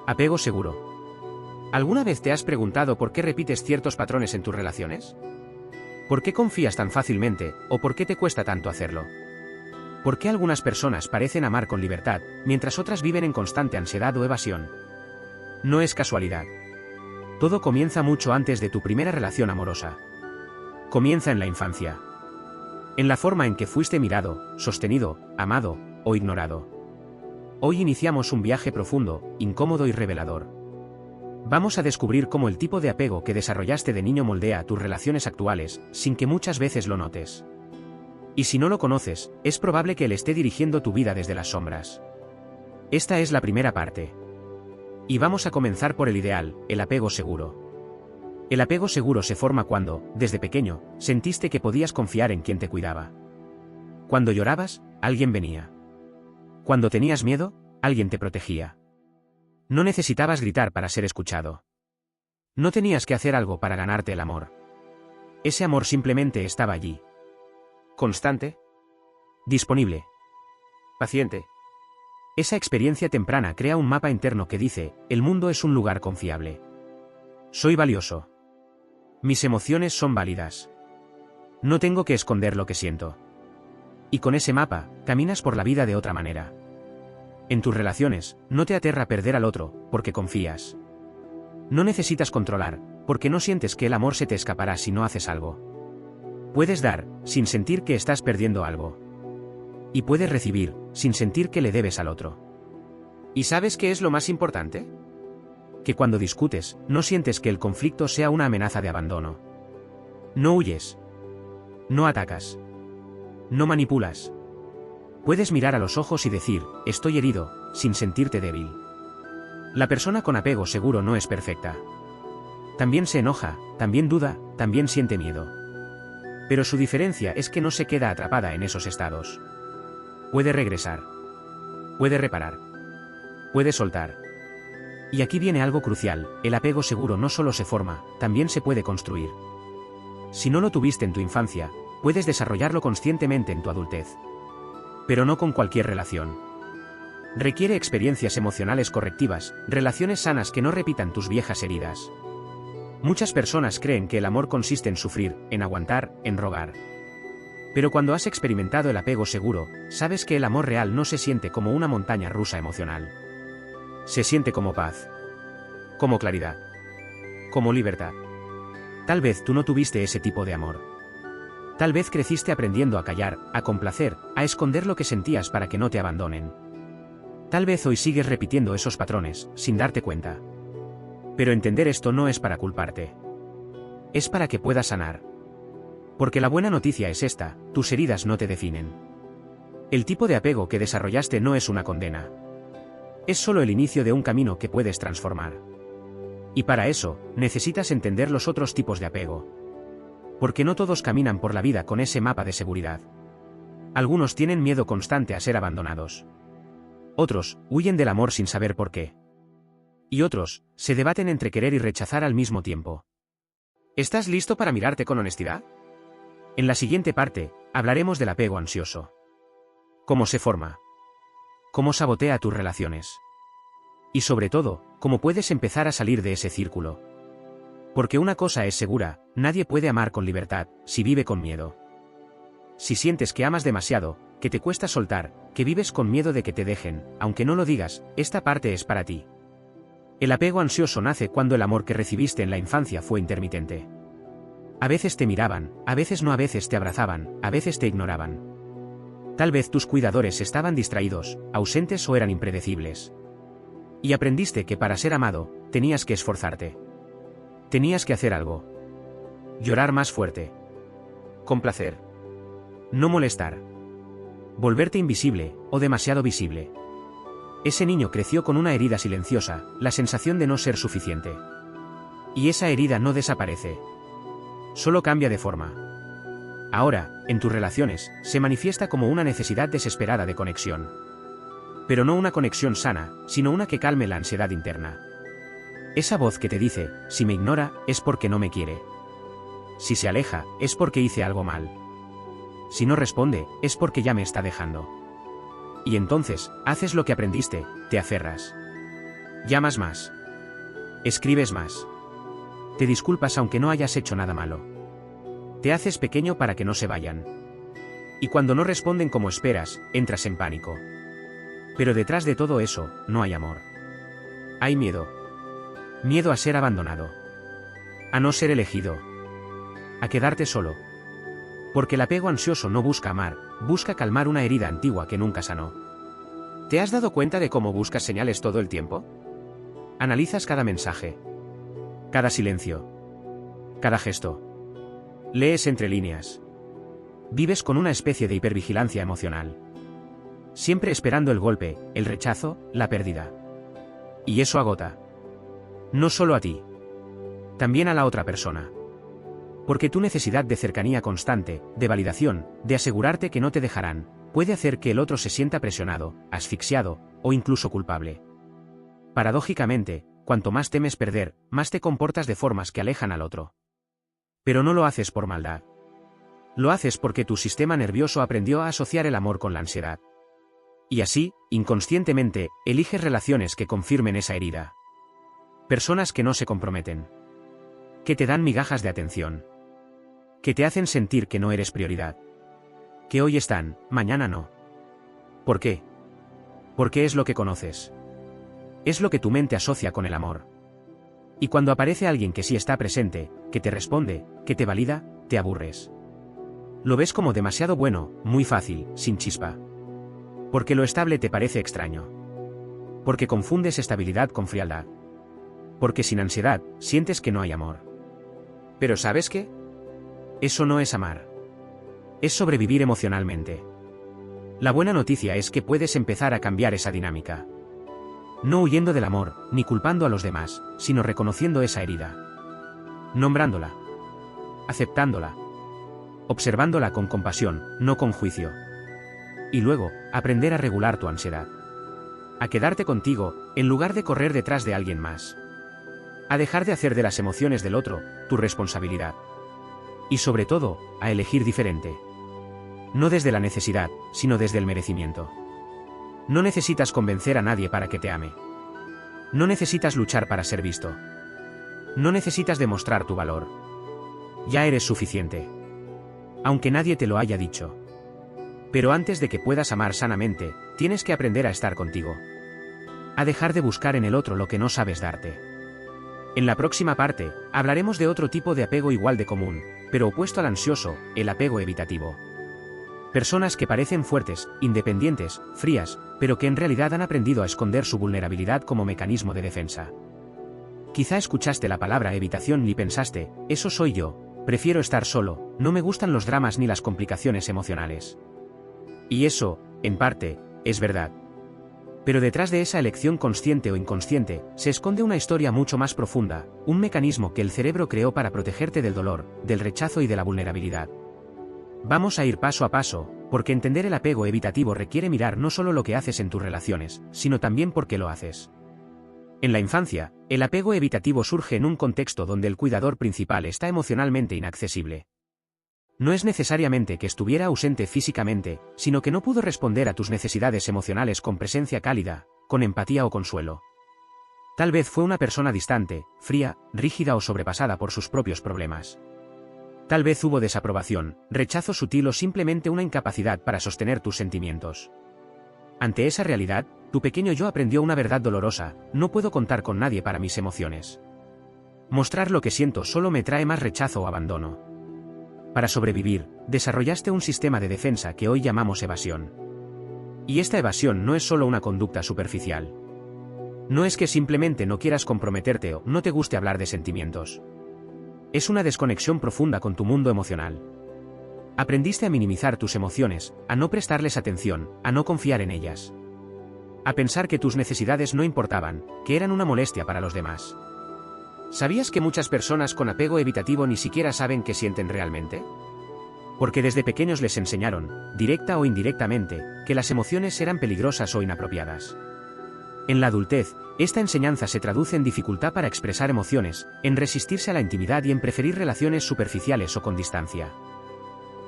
Apego seguro. ¿Alguna vez te has preguntado por qué repites ciertos patrones en tus relaciones? ¿Por qué confías tan fácilmente, o por qué te cuesta tanto hacerlo? ¿Por qué algunas personas parecen amar con libertad, mientras otras viven en constante ansiedad o evasión? No es casualidad. Todo comienza mucho antes de tu primera relación amorosa. Comienza en la infancia. En la forma en que fuiste mirado, sostenido, amado o ignorado. Hoy iniciamos un viaje profundo, incómodo y revelador. Vamos a descubrir cómo el tipo de apego que desarrollaste de niño moldea tus relaciones actuales, sin que muchas veces lo notes. Y si no lo conoces, es probable que él esté dirigiendo tu vida desde las sombras. Esta es la primera parte. Y vamos a comenzar por el ideal, el apego seguro. El apego seguro se forma cuando, desde pequeño, sentiste que podías confiar en quien te cuidaba. Cuando llorabas, alguien venía. Cuando tenías miedo, alguien te protegía. No necesitabas gritar para ser escuchado. No tenías que hacer algo para ganarte el amor. Ese amor simplemente estaba allí. Constante. Disponible. Paciente. Esa experiencia temprana crea un mapa interno que dice, el mundo es un lugar confiable. Soy valioso. Mis emociones son válidas. No tengo que esconder lo que siento. Y con ese mapa, caminas por la vida de otra manera. En tus relaciones, no te aterra perder al otro, porque confías. No necesitas controlar, porque no sientes que el amor se te escapará si no haces algo. Puedes dar, sin sentir que estás perdiendo algo. Y puedes recibir, sin sentir que le debes al otro. ¿Y sabes qué es lo más importante? Que cuando discutes, no sientes que el conflicto sea una amenaza de abandono. No huyes. No atacas. No manipulas. Puedes mirar a los ojos y decir, estoy herido, sin sentirte débil. La persona con apego seguro no es perfecta. También se enoja, también duda, también siente miedo. Pero su diferencia es que no se queda atrapada en esos estados. Puede regresar. Puede reparar. Puede soltar. Y aquí viene algo crucial, el apego seguro no solo se forma, también se puede construir. Si no lo tuviste en tu infancia, puedes desarrollarlo conscientemente en tu adultez. Pero no con cualquier relación. Requiere experiencias emocionales correctivas, relaciones sanas que no repitan tus viejas heridas. Muchas personas creen que el amor consiste en sufrir, en aguantar, en rogar. Pero cuando has experimentado el apego seguro, sabes que el amor real no se siente como una montaña rusa emocional. Se siente como paz. Como claridad. Como libertad. Tal vez tú no tuviste ese tipo de amor. Tal vez creciste aprendiendo a callar, a complacer, a esconder lo que sentías para que no te abandonen. Tal vez hoy sigues repitiendo esos patrones, sin darte cuenta. Pero entender esto no es para culparte. Es para que puedas sanar. Porque la buena noticia es esta, tus heridas no te definen. El tipo de apego que desarrollaste no es una condena. Es solo el inicio de un camino que puedes transformar. Y para eso, necesitas entender los otros tipos de apego. Porque no todos caminan por la vida con ese mapa de seguridad. Algunos tienen miedo constante a ser abandonados. Otros, huyen del amor sin saber por qué. Y otros, se debaten entre querer y rechazar al mismo tiempo. ¿Estás listo para mirarte con honestidad? En la siguiente parte, hablaremos del apego ansioso. Cómo se forma. Cómo sabotea tus relaciones. Y sobre todo, cómo puedes empezar a salir de ese círculo. Porque una cosa es segura, nadie puede amar con libertad, si vive con miedo. Si sientes que amas demasiado, que te cuesta soltar, que vives con miedo de que te dejen, aunque no lo digas, esta parte es para ti. El apego ansioso nace cuando el amor que recibiste en la infancia fue intermitente. A veces te miraban, a veces no, a veces te abrazaban, a veces te ignoraban. Tal vez tus cuidadores estaban distraídos, ausentes o eran impredecibles. Y aprendiste que para ser amado, tenías que esforzarte. Tenías que hacer algo. Llorar más fuerte. Complacer. No molestar. Volverte invisible, o demasiado visible. Ese niño creció con una herida silenciosa, la sensación de no ser suficiente. Y esa herida no desaparece. Solo cambia de forma. Ahora, en tus relaciones, se manifiesta como una necesidad desesperada de conexión. Pero no una conexión sana, sino una que calme la ansiedad interna. Esa voz que te dice, si me ignora, es porque no me quiere. Si se aleja, es porque hice algo mal. Si no responde, es porque ya me está dejando. Y entonces, haces lo que aprendiste, te aferras. Llamas más. Escribes más. Te disculpas aunque no hayas hecho nada malo. Te haces pequeño para que no se vayan. Y cuando no responden como esperas, entras en pánico. Pero detrás de todo eso, no hay amor. Hay miedo. Miedo a ser abandonado. A no ser elegido. A quedarte solo. Porque el apego ansioso no busca amar, busca calmar una herida antigua que nunca sanó. ¿Te has dado cuenta de cómo buscas señales todo el tiempo? Analizas cada mensaje. Cada silencio. Cada gesto. Lees entre líneas. Vives con una especie de hipervigilancia emocional. Siempre esperando el golpe, el rechazo, la pérdida. Y eso agota. No solo a ti. También a la otra persona. Porque tu necesidad de cercanía constante, de validación, de asegurarte que no te dejarán, puede hacer que el otro se sienta presionado, asfixiado, o incluso culpable. Paradójicamente, cuanto más temes perder, más te comportas de formas que alejan al otro. Pero no lo haces por maldad. Lo haces porque tu sistema nervioso aprendió a asociar el amor con la ansiedad. Y así, inconscientemente, eliges relaciones que confirmen esa herida. Personas que no se comprometen. Que te dan migajas de atención. Que te hacen sentir que no eres prioridad. Que hoy están, mañana no. ¿Por qué? Porque es lo que conoces. Es lo que tu mente asocia con el amor. Y cuando aparece alguien que sí está presente, que te responde, que te valida, te aburres. Lo ves como demasiado bueno, muy fácil, sin chispa. Porque lo estable te parece extraño. Porque confundes estabilidad con frialdad. Porque sin ansiedad, sientes que no hay amor. Pero ¿sabes qué? Eso no es amar. Es sobrevivir emocionalmente. La buena noticia es que puedes empezar a cambiar esa dinámica. No huyendo del amor, ni culpando a los demás, sino reconociendo esa herida. Nombrándola. Aceptándola. Observándola con compasión, no con juicio. Y luego, aprender a regular tu ansiedad. A quedarte contigo, en lugar de correr detrás de alguien más. A dejar de hacer de las emociones del otro, tu responsabilidad. Y sobre todo, a elegir diferente. No desde la necesidad, sino desde el merecimiento. No necesitas convencer a nadie para que te ame. No necesitas luchar para ser visto. No necesitas demostrar tu valor. Ya eres suficiente. Aunque nadie te lo haya dicho. Pero antes de que puedas amar sanamente, tienes que aprender a estar contigo. A dejar de buscar en el otro lo que no sabes darte. En la próxima parte, hablaremos de otro tipo de apego igual de común, pero opuesto al ansioso, el apego evitativo. Personas que parecen fuertes, independientes, frías, pero que en realidad han aprendido a esconder su vulnerabilidad como mecanismo de defensa. Quizá escuchaste la palabra evitación y pensaste, eso soy yo, prefiero estar solo, no me gustan los dramas ni las complicaciones emocionales. Y eso, en parte, es verdad. Pero detrás de esa elección consciente o inconsciente, se esconde una historia mucho más profunda, un mecanismo que el cerebro creó para protegerte del dolor, del rechazo y de la vulnerabilidad. Vamos a ir paso a paso, porque entender el apego evitativo requiere mirar no solo lo que haces en tus relaciones, sino también por qué lo haces. En la infancia, el apego evitativo surge en un contexto donde el cuidador principal está emocionalmente inaccesible. No es necesariamente que estuviera ausente físicamente, sino que no pudo responder a tus necesidades emocionales con presencia cálida, con empatía o consuelo. Tal vez fue una persona distante, fría, rígida o sobrepasada por sus propios problemas. Tal vez hubo desaprobación, rechazo sutil o simplemente una incapacidad para sostener tus sentimientos. Ante esa realidad, tu pequeño yo aprendió una verdad dolorosa: no puedo contar con nadie para mis emociones. Mostrar lo que siento solo me trae más rechazo o abandono. Para sobrevivir, desarrollaste un sistema de defensa que hoy llamamos evasión. Y esta evasión no es solo una conducta superficial. No es que simplemente no quieras comprometerte o no te guste hablar de sentimientos. Es una desconexión profunda con tu mundo emocional. Aprendiste a minimizar tus emociones, a no prestarles atención, a no confiar en ellas. A pensar que tus necesidades no importaban, que eran una molestia para los demás. ¿Sabías que muchas personas con apego evitativo ni siquiera saben qué sienten realmente? Porque desde pequeños les enseñaron, directa o indirectamente, que las emociones eran peligrosas o inapropiadas. En la adultez, esta enseñanza se traduce en dificultad para expresar emociones, en resistirse a la intimidad y en preferir relaciones superficiales o con distancia.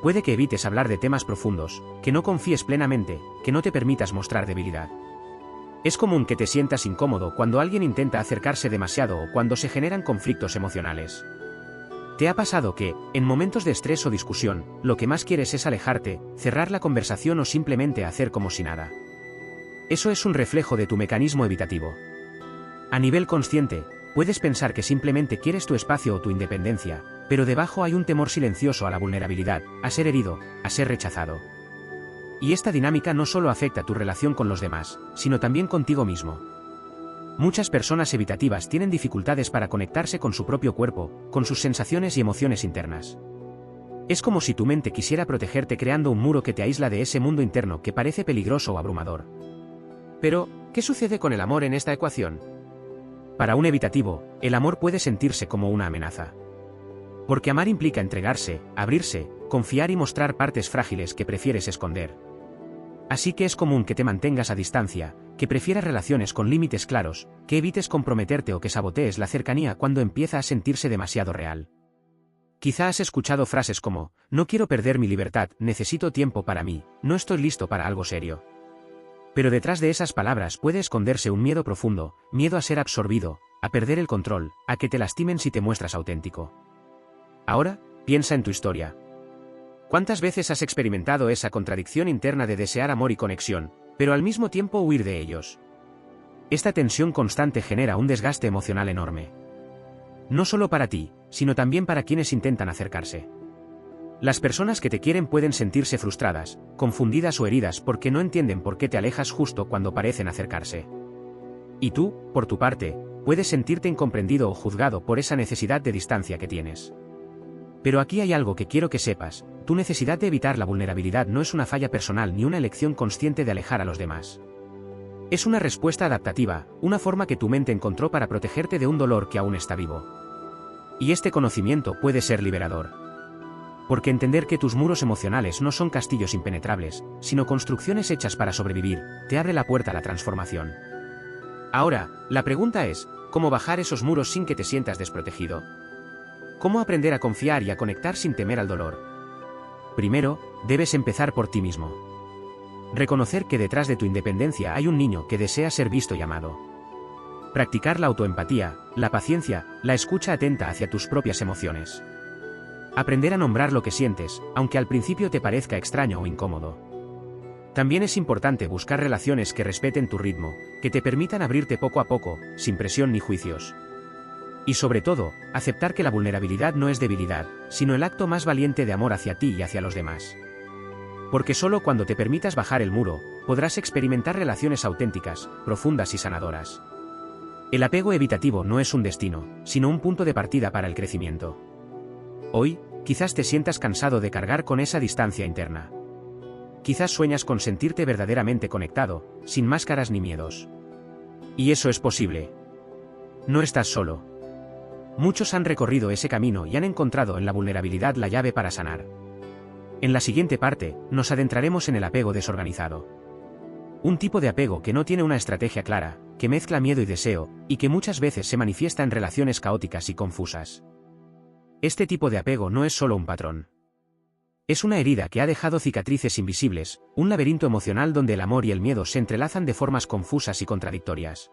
Puede que evites hablar de temas profundos, que no confíes plenamente, que no te permitas mostrar debilidad. Es común que te sientas incómodo cuando alguien intenta acercarse demasiado o cuando se generan conflictos emocionales. ¿Te ha pasado que, en momentos de estrés o discusión, lo que más quieres es alejarte, cerrar la conversación o simplemente hacer como si nada? Eso es un reflejo de tu mecanismo evitativo. A nivel consciente, puedes pensar que simplemente quieres tu espacio o tu independencia, pero debajo hay un temor silencioso a la vulnerabilidad, a ser herido, a ser rechazado. Y esta dinámica no solo afecta tu relación con los demás, sino también contigo mismo. Muchas personas evitativas tienen dificultades para conectarse con su propio cuerpo, con sus sensaciones y emociones internas. Es como si tu mente quisiera protegerte creando un muro que te aísla de ese mundo interno que parece peligroso o abrumador. Pero, ¿qué sucede con el amor en esta ecuación? Para un evitativo, el amor puede sentirse como una amenaza. Porque amar implica entregarse, abrirse, confiar y mostrar partes frágiles que prefieres esconder. Así que es común que te mantengas a distancia, que prefieras relaciones con límites claros, que evites comprometerte o que sabotees la cercanía cuando empieza a sentirse demasiado real. Quizá has escuchado frases como, no quiero perder mi libertad, necesito tiempo para mí, no estoy listo para algo serio. Pero detrás de esas palabras puede esconderse un miedo profundo, miedo a ser absorbido, a perder el control, a que te lastimen si te muestras auténtico. Ahora, piensa en tu historia. ¿Cuántas veces has experimentado esa contradicción interna de desear amor y conexión, pero al mismo tiempo huir de ellos? Esta tensión constante genera un desgaste emocional enorme. No solo para ti, sino también para quienes intentan acercarse. Las personas que te quieren pueden sentirse frustradas, confundidas o heridas porque no entienden por qué te alejas justo cuando parecen acercarse. Y tú, por tu parte, puedes sentirte incomprendido o juzgado por esa necesidad de distancia que tienes. Pero aquí hay algo que quiero que sepas, tu necesidad de evitar la vulnerabilidad no es una falla personal ni una elección consciente de alejar a los demás. Es una respuesta adaptativa, una forma que tu mente encontró para protegerte de un dolor que aún está vivo. Y este conocimiento puede ser liberador. Porque entender que tus muros emocionales no son castillos impenetrables, sino construcciones hechas para sobrevivir, te abre la puerta a la transformación. Ahora, la pregunta es, ¿cómo bajar esos muros sin que te sientas desprotegido? ¿Cómo aprender a confiar y a conectar sin temer al dolor? Primero, debes empezar por ti mismo. Reconocer que detrás de tu independencia hay un niño que desea ser visto y amado. Practicar la autoempatía, la paciencia, la escucha atenta hacia tus propias emociones. Aprender a nombrar lo que sientes, aunque al principio te parezca extraño o incómodo. También es importante buscar relaciones que respeten tu ritmo, que te permitan abrirte poco a poco, sin presión ni juicios. Y sobre todo, aceptar que la vulnerabilidad no es debilidad, sino el acto más valiente de amor hacia ti y hacia los demás. Porque solo cuando te permitas bajar el muro, podrás experimentar relaciones auténticas, profundas y sanadoras. El apego evitativo no es un destino, sino un punto de partida para el crecimiento. Hoy, quizás te sientas cansado de cargar con esa distancia interna. Quizás sueñas con sentirte verdaderamente conectado, sin máscaras ni miedos. Y eso es posible. No estás solo. Muchos han recorrido ese camino y han encontrado en la vulnerabilidad la llave para sanar. En la siguiente parte, nos adentraremos en el apego desorganizado. Un tipo de apego que no tiene una estrategia clara, que mezcla miedo y deseo, y que muchas veces se manifiesta en relaciones caóticas y confusas. Este tipo de apego no es solo un patrón. Es una herida que ha dejado cicatrices invisibles, un laberinto emocional donde el amor y el miedo se entrelazan de formas confusas y contradictorias.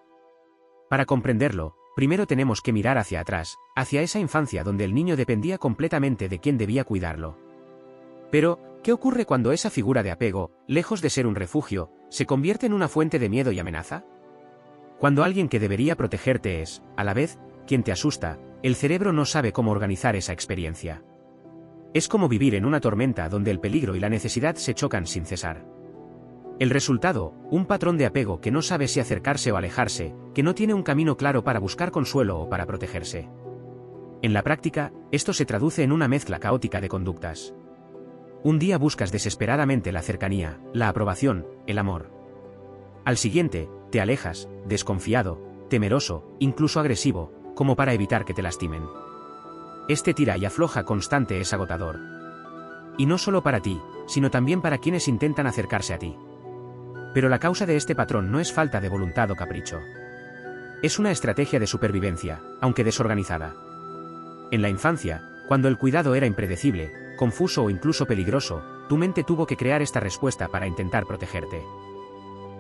Para comprenderlo, primero tenemos que mirar hacia atrás, hacia esa infancia donde el niño dependía completamente de quien debía cuidarlo. Pero, ¿qué ocurre cuando esa figura de apego, lejos de ser un refugio, se convierte en una fuente de miedo y amenaza? Cuando alguien que debería protegerte es, a la vez, quien te asusta, el cerebro no sabe cómo organizar esa experiencia. Es como vivir en una tormenta donde el peligro y la necesidad se chocan sin cesar. El resultado, un patrón de apego que no sabe si acercarse o alejarse, que no tiene un camino claro para buscar consuelo o para protegerse. En la práctica, esto se traduce en una mezcla caótica de conductas. Un día buscas desesperadamente la cercanía, la aprobación, el amor. Al siguiente, te alejas, desconfiado, temeroso, incluso agresivo, como para evitar que te lastimen. Este tira y afloja constante es agotador. Y no solo para ti, sino también para quienes intentan acercarse a ti. Pero la causa de este patrón no es falta de voluntad o capricho. Es una estrategia de supervivencia, aunque desorganizada. En la infancia, cuando el cuidado era impredecible, confuso o incluso peligroso, tu mente tuvo que crear esta respuesta para intentar protegerte.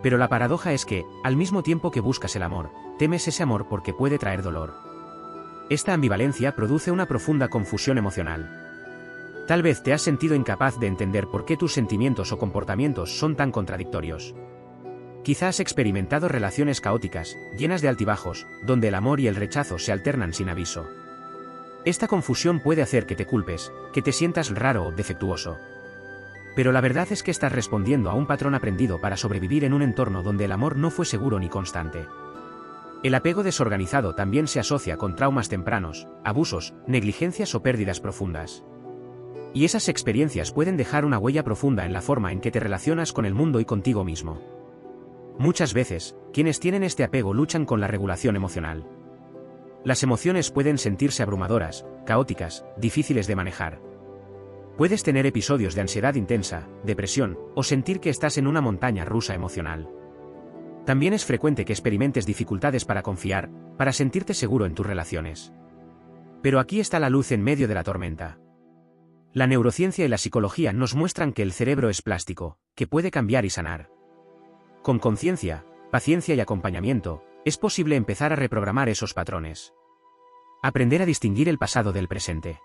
Pero la paradoja es que, al mismo tiempo que buscas el amor, temes ese amor porque puede traer dolor. Esta ambivalencia produce una profunda confusión emocional. Tal vez te has sentido incapaz de entender por qué tus sentimientos o comportamientos son tan contradictorios. Quizás has experimentado relaciones caóticas, llenas de altibajos, donde el amor y el rechazo se alternan sin aviso. Esta confusión puede hacer que te culpes, que te sientas raro o defectuoso. Pero la verdad es que estás respondiendo a un patrón aprendido para sobrevivir en un entorno donde el amor no fue seguro ni constante. El apego desorganizado también se asocia con traumas tempranos, abusos, negligencias o pérdidas profundas. Y esas experiencias pueden dejar una huella profunda en la forma en que te relacionas con el mundo y contigo mismo. Muchas veces, quienes tienen este apego luchan con la regulación emocional. Las emociones pueden sentirse abrumadoras, caóticas, difíciles de manejar. Puedes tener episodios de ansiedad intensa, depresión, o sentir que estás en una montaña rusa emocional. También es frecuente que experimentes dificultades para confiar, para sentirte seguro en tus relaciones. Pero aquí está la luz en medio de la tormenta. La neurociencia y la psicología nos muestran que el cerebro es plástico, que puede cambiar y sanar. Con conciencia, paciencia y acompañamiento, es posible empezar a reprogramar esos patrones. Aprender a distinguir el pasado del presente.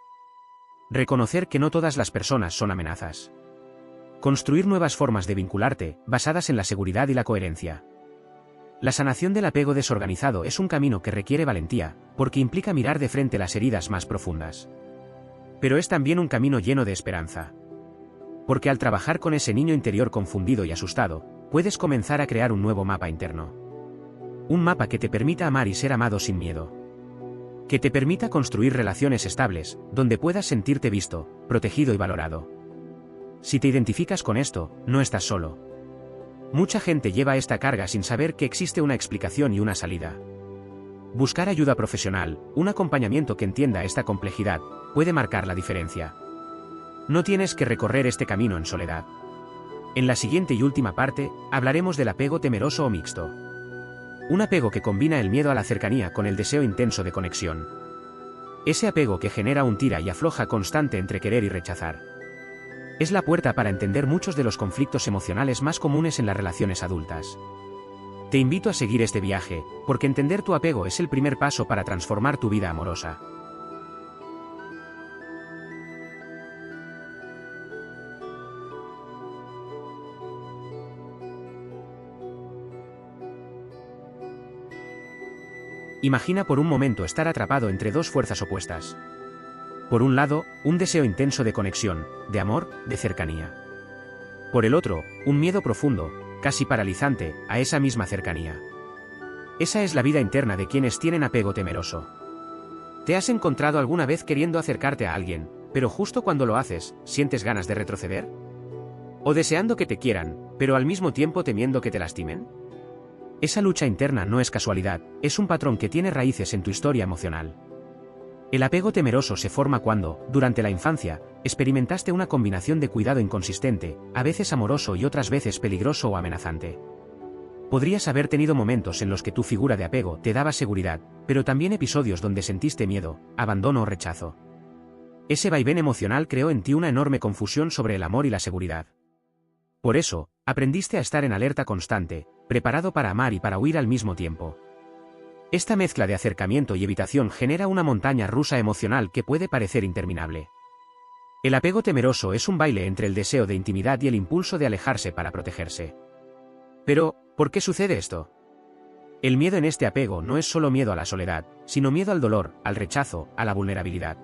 Reconocer que no todas las personas son amenazas. Construir nuevas formas de vincularte, basadas en la seguridad y la coherencia. La sanación del apego desorganizado es un camino que requiere valentía, porque implica mirar de frente las heridas más profundas. Pero es también un camino lleno de esperanza. Porque al trabajar con ese niño interior confundido y asustado, puedes comenzar a crear un nuevo mapa interno. Un mapa que te permita amar y ser amado sin miedo. Que te permita construir relaciones estables, donde puedas sentirte visto, protegido y valorado. Si te identificas con esto, no estás solo. Mucha gente lleva esta carga sin saber que existe una explicación y una salida. Buscar ayuda profesional, un acompañamiento que entienda esta complejidad, puede marcar la diferencia. No tienes que recorrer este camino en soledad. En la siguiente y última parte, hablaremos del apego temeroso o mixto. Un apego que combina el miedo a la cercanía con el deseo intenso de conexión. Ese apego que genera un tira y afloja constante entre querer y rechazar. Es la puerta para entender muchos de los conflictos emocionales más comunes en las relaciones adultas. Te invito a seguir este viaje, porque entender tu apego es el primer paso para transformar tu vida amorosa. Imagina por un momento estar atrapado entre dos fuerzas opuestas. Por un lado, un deseo intenso de conexión, de amor, de cercanía. Por el otro, un miedo profundo, casi paralizante, a esa misma cercanía. Esa es la vida interna de quienes tienen apego temeroso. ¿Te has encontrado alguna vez queriendo acercarte a alguien, pero justo cuando lo haces, sientes ganas de retroceder? ¿O deseando que te quieran, pero al mismo tiempo temiendo que te lastimen? Esa lucha interna no es casualidad, es un patrón que tiene raíces en tu historia emocional. El apego temeroso se forma cuando, durante la infancia, experimentaste una combinación de cuidado inconsistente, a veces amoroso y otras veces peligroso o amenazante. Podrías haber tenido momentos en los que tu figura de apego te daba seguridad, pero también episodios donde sentiste miedo, abandono o rechazo. Ese vaivén emocional creó en ti una enorme confusión sobre el amor y la seguridad. Por eso, aprendiste a estar en alerta constante, preparado para amar y para huir al mismo tiempo. Esta mezcla de acercamiento y evitación genera una montaña rusa emocional que puede parecer interminable. El apego temeroso es un baile entre el deseo de intimidad y el impulso de alejarse para protegerse. Pero, ¿por qué sucede esto? El miedo en este apego no es solo miedo a la soledad, sino miedo al dolor, al rechazo, a la vulnerabilidad.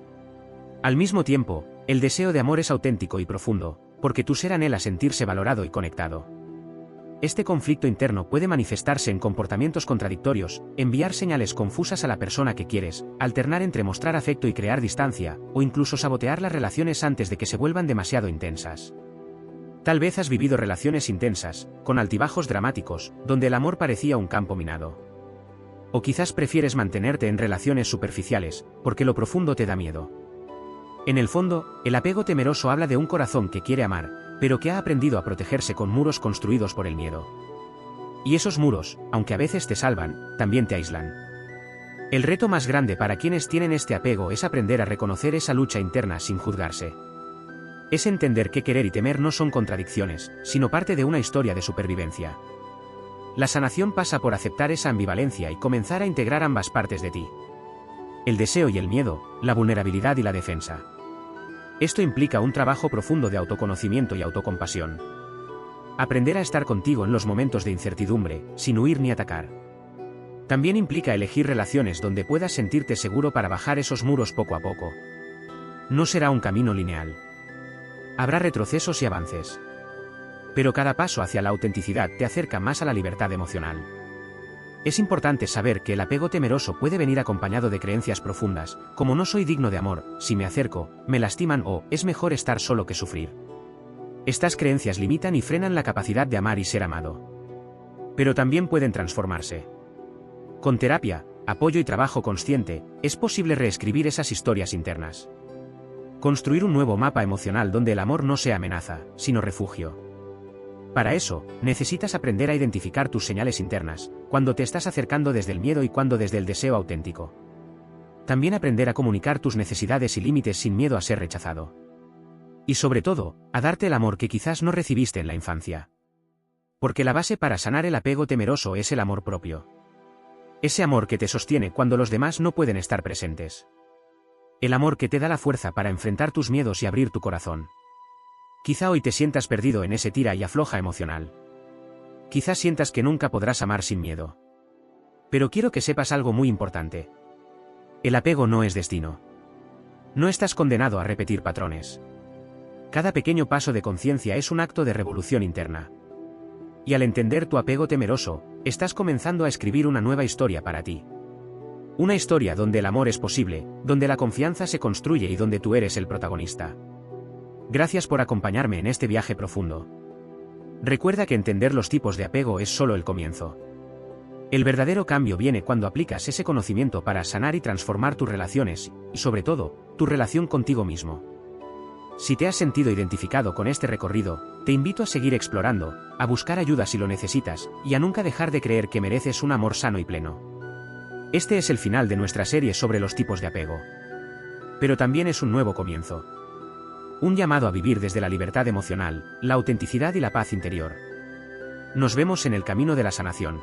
Al mismo tiempo, el deseo de amor es auténtico y profundo, porque tu ser anhela sentirse valorado y conectado. Este conflicto interno puede manifestarse en comportamientos contradictorios, enviar señales confusas a la persona que quieres, alternar entre mostrar afecto y crear distancia, o incluso sabotear las relaciones antes de que se vuelvan demasiado intensas. Tal vez has vivido relaciones intensas, con altibajos dramáticos, donde el amor parecía un campo minado. O quizás prefieres mantenerte en relaciones superficiales, porque lo profundo te da miedo. En el fondo, el apego temeroso habla de un corazón que quiere amar, pero que ha aprendido a protegerse con muros construidos por el miedo. Y esos muros, aunque a veces te salvan, también te aíslan. El reto más grande para quienes tienen este apego es aprender a reconocer esa lucha interna sin juzgarse. Es entender que querer y temer no son contradicciones, sino parte de una historia de supervivencia. La sanación pasa por aceptar esa ambivalencia y comenzar a integrar ambas partes de ti. El deseo y el miedo, la vulnerabilidad y la defensa. Esto implica un trabajo profundo de autoconocimiento y autocompasión. Aprender a estar contigo en los momentos de incertidumbre, sin huir ni atacar. También implica elegir relaciones donde puedas sentirte seguro para bajar esos muros poco a poco. No será un camino lineal. Habrá retrocesos y avances. Pero cada paso hacia la autenticidad te acerca más a la libertad emocional. Es importante saber que el apego temeroso puede venir acompañado de creencias profundas, como no soy digno de amor, si me acerco, me lastiman o es mejor estar solo que sufrir. Estas creencias limitan y frenan la capacidad de amar y ser amado. Pero también pueden transformarse. Con terapia, apoyo y trabajo consciente, es posible reescribir esas historias internas. Construir un nuevo mapa emocional donde el amor no sea amenaza, sino refugio. Para eso, necesitas aprender a identificar tus señales internas, cuando te estás acercando desde el miedo y cuando desde el deseo auténtico. También aprender a comunicar tus necesidades y límites sin miedo a ser rechazado. Y sobre todo, a darte el amor que quizás no recibiste en la infancia. Porque la base para sanar el apego temeroso es el amor propio. Ese amor que te sostiene cuando los demás no pueden estar presentes. El amor que te da la fuerza para enfrentar tus miedos y abrir tu corazón. Quizá hoy te sientas perdido en ese tira y afloja emocional. Quizá sientas que nunca podrás amar sin miedo. Pero quiero que sepas algo muy importante. El apego no es destino. No estás condenado a repetir patrones. Cada pequeño paso de conciencia es un acto de revolución interna. Y al entender tu apego temeroso, estás comenzando a escribir una nueva historia para ti. Una historia donde el amor es posible, donde la confianza se construye y donde tú eres el protagonista. Gracias por acompañarme en este viaje profundo. Recuerda que entender los tipos de apego es solo el comienzo. El verdadero cambio viene cuando aplicas ese conocimiento para sanar y transformar tus relaciones, y sobre todo, tu relación contigo mismo. Si te has sentido identificado con este recorrido, te invito a seguir explorando, a buscar ayuda si lo necesitas, y a nunca dejar de creer que mereces un amor sano y pleno. Este es el final de nuestra serie sobre los tipos de apego. Pero también es un nuevo comienzo. Un llamado a vivir desde la libertad emocional, la autenticidad y la paz interior. Nos vemos en el camino de la sanación.